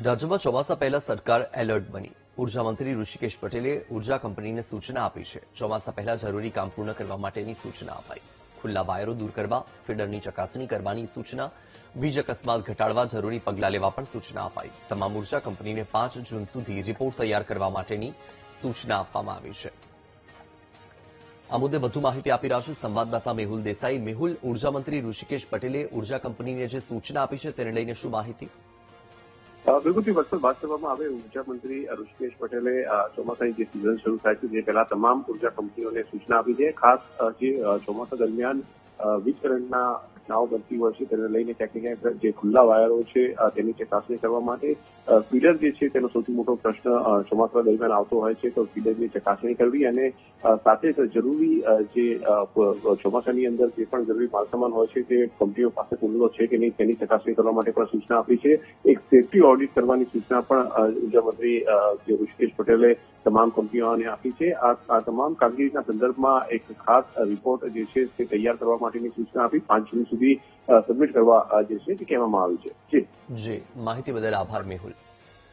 રાજ્યમાં ચોમાસા પહેલા સરકાર એલર્ટ બની ઉર્જા મંત્રી ઋષિકેશ પટેલે ઉર્જા કંપનીને સૂચના આપી છે। ચોમાસા પહેલા જરૂરી કામ પૂર્ણ કરવા માટેની સૂચના અપાઈ। ખુલ્લા વાયરો દૂર કરવા, ફીડરની ચકાસણી કરવાની સૂચના, વીજ અકસ્માત ઘટાડવા જરૂરી પગલાં લેવા પણ સૂચના અપાઈ। તમામ ઉર્જા કંપનીને 5 જૂન સુધી રિપોર્ટ તૈયાર કરવા માટેની સૂચના આપવામાં આવી છે। આ મુદ્દે વધુ માહિતી આપી રહ્યા છે સંવાદદાતા મેહુલ દેસાઈ। મેહુલ, ઉર્જા મંત્રી ઋષિકેશ પટેલે ઉર્જા કંપનીને જે સૂચના આપી છે તેને લઈને શું માહિતી? બિલકુલથી વસ્તુ વાત કરવામાં આવે, ઉર્જા મંત્રી ઋષિકેશ પટેલે ચોમાસાની જે સિઝન શરૂ થાય છે તે પહેલા તમામ ઉર્જા કંપનીઓને સૂચના આપી છે। ખાસ જે ચોમાસા દરમિયાન વીજ કરંટના ઘટનાઓ બનતી હોય છે તેને લઈને ક્યાંક જે ખુલ્લા વાયરો છે તેની ચકાસણી કરવા માટે ફીડર જે છે તેનો સૌથી મોટો પ્રશ્ન ચોમાસા દરમિયાન આવતો હોય છે, તો ફીડરની ચકાસણી કરવી અને સાથે જરૂરી જે ચોમાસાની અંદર જે પણ જરૂરી માલસામાન હોય છે તે કંપનીઓ પાસે પૂરેલો છે કે નહીં તેની ચકાસણી કરવા માટે પણ સૂચના આપી છે। એક સેફ્ટી ઓડિટ કરવાની સૂચના પણ ઉર્જા મંત્રી ઋષિકેશ પટેલે તમામ કંપનીઓને આપી છે। આ તમામ કામગીરીના સંદર્ભમાં એક ખાસ રિપોર્ટ જે છે તે તૈયાર કરવા માટેની સૂચના આપી 5 જૂન સુધી સબમિટ કરવા જે છે તે કહેવામાં આવ્યું છે। જી, માહિતી બદલ આભાર મેહુલ।